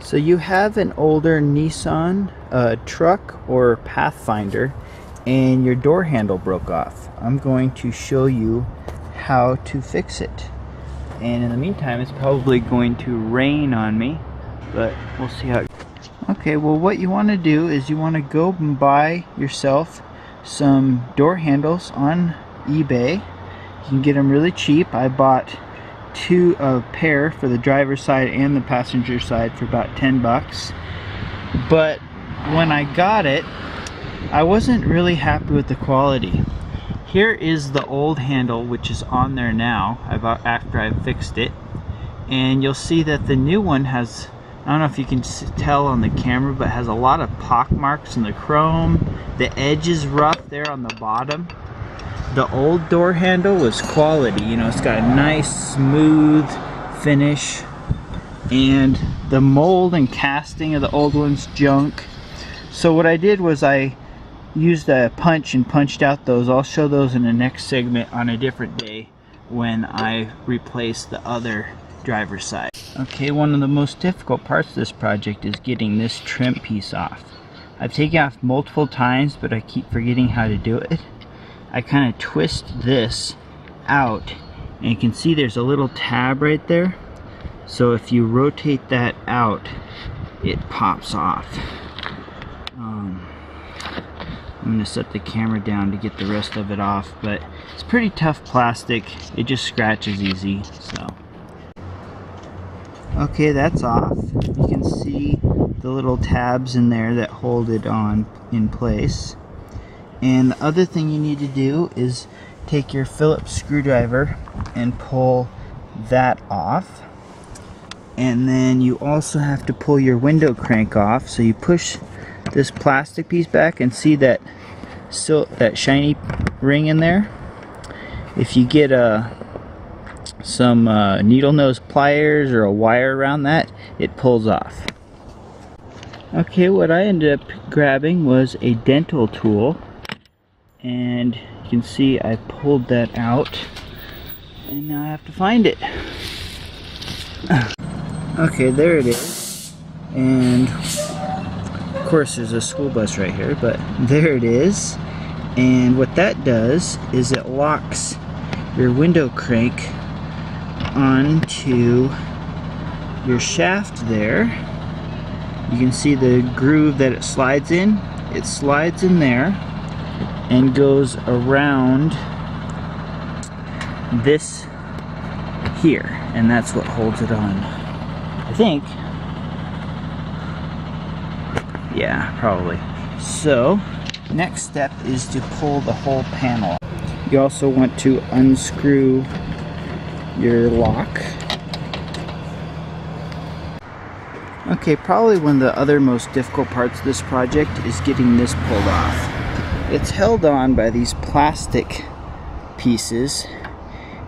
So you have an older Nissan Truck or Pathfinder and your door handle broke off. I'm going to show you how to fix it. And in the meantime, it's probably going to rain on me, but we'll see how it goes. Okay, well what you want to do is you want to go and buy yourself some door handles on eBay. You can get them really cheap. I bought a pair for the driver's side and the passenger side for about 10 bucks. But when I got it, I wasn't really happy with the quality. Here is the old handle, which is on there now after I fixed it, and you'll see that the new one has, I don't know if you can tell on the camera, but has a lot of pock marks in the chrome. The edge is rough there on the bottom. The old door handle was quality, you know, it's got a nice smooth finish, and the mold and casting of the old one's junk. So what I did was I used a punch and punched out those. I'll show those in the next segment on a different day when I replace the other driver's side. Okay, one of the most difficult parts of this project is getting this trim piece off. I've taken it off multiple times, but I keep forgetting how to do it. I kind of twist this out, and you can see there's a little tab right there. So if you rotate that out, it pops off. I'm going to set the camera down to get the rest of it off, but it's pretty tough plastic. It just scratches easy. So okay, that's off. You can see the little tabs in there that hold it on in place. And the other thing you need to do is take your Phillips screwdriver and pull that off. And then you also have to pull your window crank off. So you push this plastic piece back and see that shiny ring in there. If you get some needle nose pliers or a wire around that, it pulls off. Okay, what I ended up grabbing was a dental tool, and you can see I pulled that out, and now I have to find it. Okay, there it is, and of course there's a school bus right here, but there it is. And what that does is it locks your window crank onto your shaft there. You can see the groove that it slides in. It slides in there and goes around this here, and that's what holds it on, I think. Yeah, probably. So next step is to pull the whole panel. You also want to unscrew your lock. Okay, probably one of the other most difficult parts of this project is getting this pulled off. It's held on by these plastic pieces,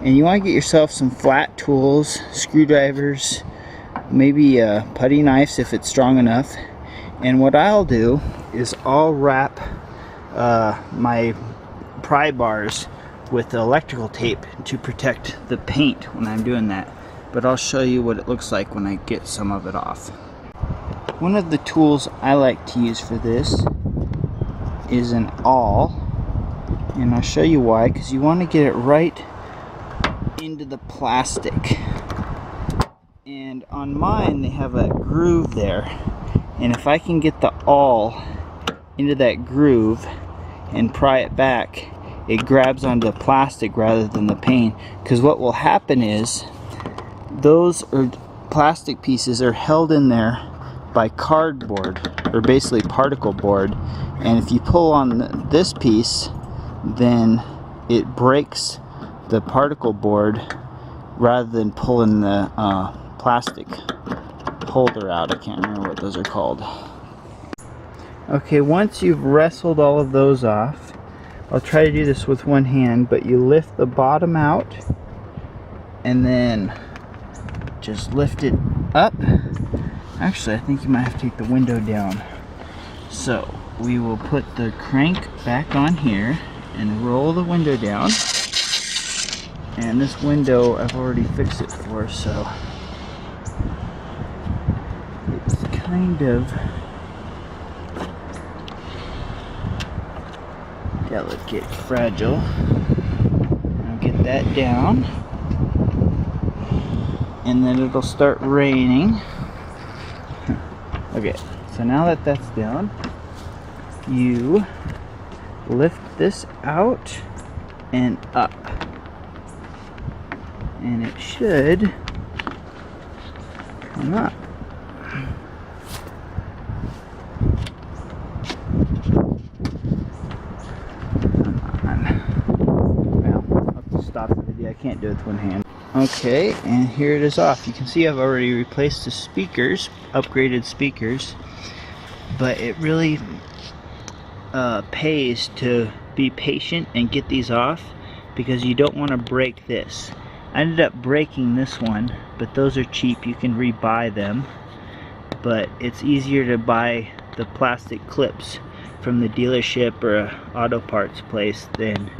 and you want to get yourself some flat tools, screwdrivers, maybe putty knives if it's strong enough. And what I'll do is I'll wrap my pry bars with electrical tape to protect the paint when I'm doing that. But I'll show you what it looks like when I get some of it off. One of the tools I like to use for this is an awl, and I'll show you why, because you want to get it right into the plastic. And on mine they have a groove there, and if I can get the awl into that groove and pry it back, it grabs onto the plastic rather than the paint. Because what will happen is those plastic pieces are held in there by cardboard, or basically particle board, and if you pull on this piece, then it breaks the particle board rather than pulling the plastic holder out. I can't remember what those are called. Okay, once you've wrestled all of those off, I'll try to do this with one hand, but you lift the bottom out and then just lift it up. Actually, I think you might have to take the window down. So we will put the crank back on here and roll the window down. And this window I've already fixed it for, so oops. kind of delicate, fragile. I'll get that down, and then it'll start raining. Okay, so now that that's down, you lift this out and up, and it should come up. Stop the video. I can't do it with one hand. Okay, and here it is off. You can see I've already replaced the speakers, upgraded speakers, but it really pays to be patient and get these off, because you don't want to break this. I ended up breaking this one, but those are cheap. You can rebuy them, but it's easier to buy the plastic clips from the dealership or a auto parts place than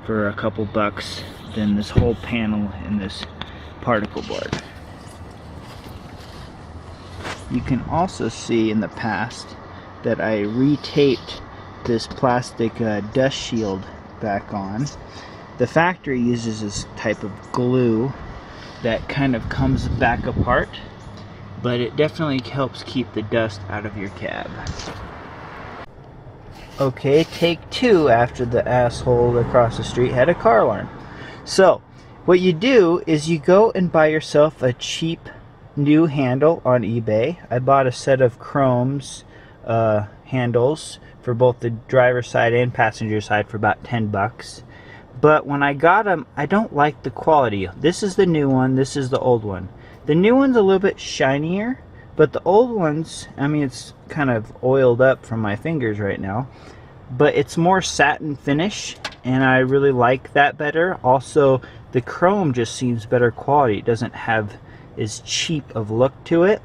for a couple bucks than this whole panel and this particle board. You can also see in the past that I retaped this plastic dust shield back on. The factory uses this type of glue that kind of comes back apart, but it definitely helps keep the dust out of your cab. Okay, take two after the asshole across the street had a car alarm. So, what you do is you go and buy yourself a cheap new handle on eBay. I bought a set of chromes handles for both the driver's side and passenger side for about 10 bucks. But when I got them, I don't like the quality. This is the new one, this is the old one. The new one's a little bit shinier, but the old ones, I mean, it's kind of oiled up from my fingers right now, but it's more satin finish, and I really like that better. Also, the chrome just seems better quality. It doesn't have as cheap of look to it.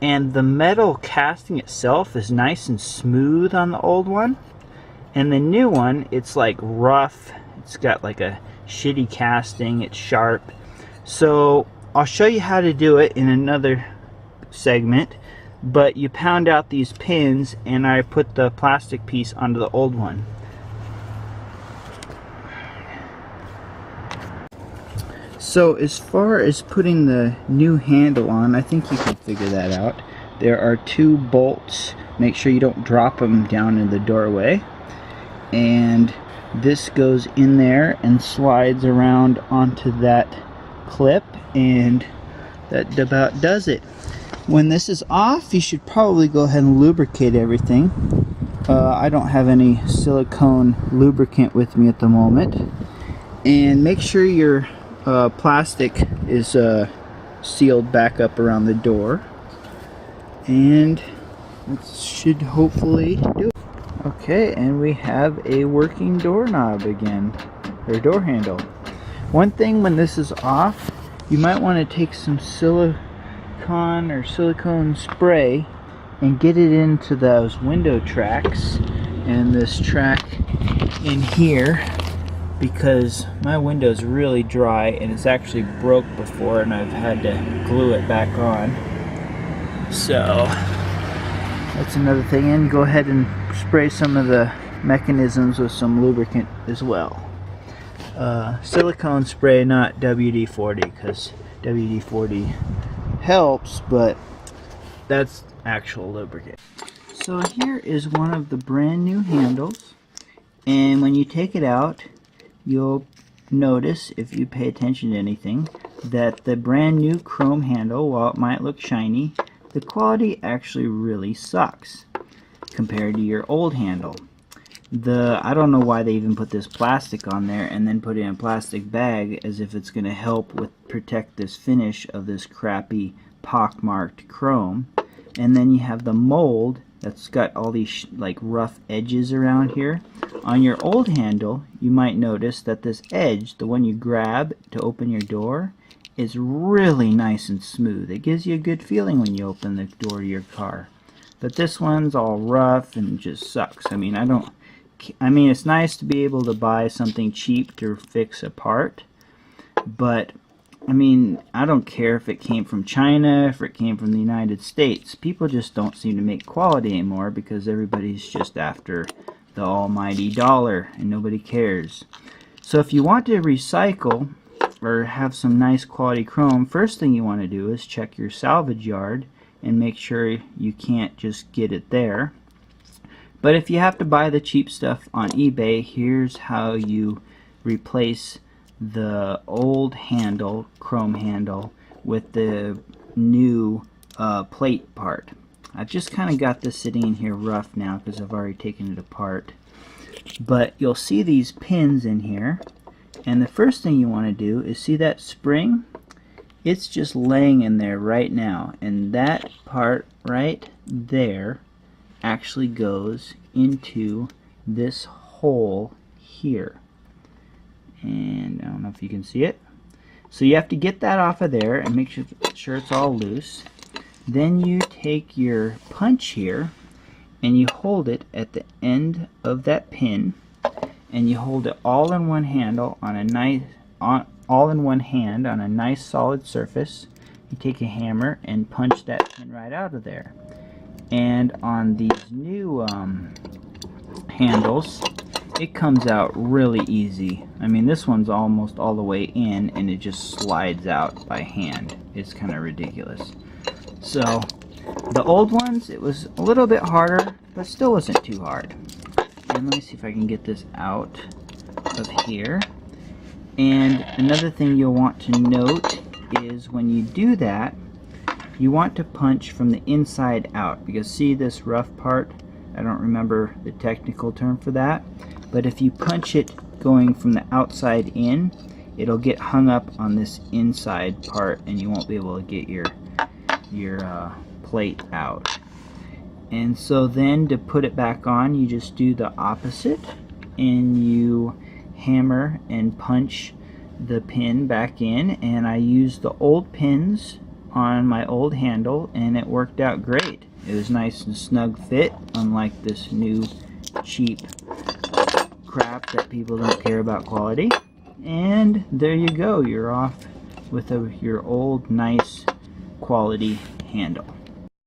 And the metal casting itself is nice and smooth on the old one. And the new one, it's like rough. It's got like a shitty casting. It's sharp. So I'll show you how to do it in another segment. But you pound out these pins, and I put the plastic piece onto the old one. So as far as putting the new handle on, I think you can figure that out. There are two bolts. Make sure you don't drop them down in the doorway. And this goes in there and slides around onto that clip, and that about does it. When this is off, you should probably go ahead and lubricate everything. I don't have any silicone lubricant with me at the moment. And make sure your plastic is sealed back up around the door, and it should hopefully do it. Okay, and we have a working doorknob again, or door handle. One thing when this is off, you might want to take some silicone or silicone spray and get it into those window tracks and this track in here, because my window's really dry and it's actually broke before and I've had to glue it back on. So that's another thing. And go ahead and spray some of the mechanisms with some lubricant as well. Silicone spray, not WD-40, because WD-40 helps, but that's actual lubricant. So here is one of the brand new handles, and when you take it out, you'll notice, if you pay attention to anything, that the brand new chrome handle, while it might look shiny, the quality actually really sucks compared to your old handle. I don't know why they even put this plastic on there and then put it in a plastic bag, as if it's going to help with protect this finish of this crappy pockmarked chrome. And then you have the mold that's got all these like rough edges around here. On your old handle, you might notice that this edge, the one you grab to open your door, is really nice and smooth. It gives you a good feeling when you open the door to your car. But this one's all rough and just sucks. I mean, it's nice to be able to buy something cheap to fix a part, but I mean, I don't care if it came from China, if it came from the United States. People just don't seem to make quality anymore because everybody's just after the almighty dollar and nobody cares. So if you want to recycle or have some nice quality chrome, first thing you want to do is check your salvage yard and make sure you can't just get it there. But if you have to buy the cheap stuff on eBay, here's how you replace the old handle, chrome handle, with the new plate part. I've just kind of got this sitting in here rough now because I've already taken it apart. But you'll see these pins in here, and the first thing you want to do is see that spring? It's just laying in there right now, and that part right there actually goes into this hole here. And I don't know if you can see it. So you have to get that off of there and make sure it's all loose. Then you take your punch here and you hold it at the end of that pin, and you hold it all in one handle on a nice nice solid surface. You take a hammer and punch that pin right out of there. And on these new handles, it comes out really easy. I mean, this one's almost all the way in and it just slides out by hand. It's kind of ridiculous. So the old ones, it was a little bit harder, but still wasn't too hard. And let me see if I can get this out of here. And another thing you'll want to note is when you do that, you want to punch from the inside out, because see this rough part? I don't remember the technical term for that, but if you punch it going from the outside in, it'll get hung up on this inside part and you won't be able to get your plate out. And so then to put it back on, you just do the opposite and you hammer and punch the pin back in. And I used the old pins on my old handle and it worked out great. It was nice and snug fit, unlike this new cheap crap that people don't care about quality. And there you go, you're off with your old nice quality handle.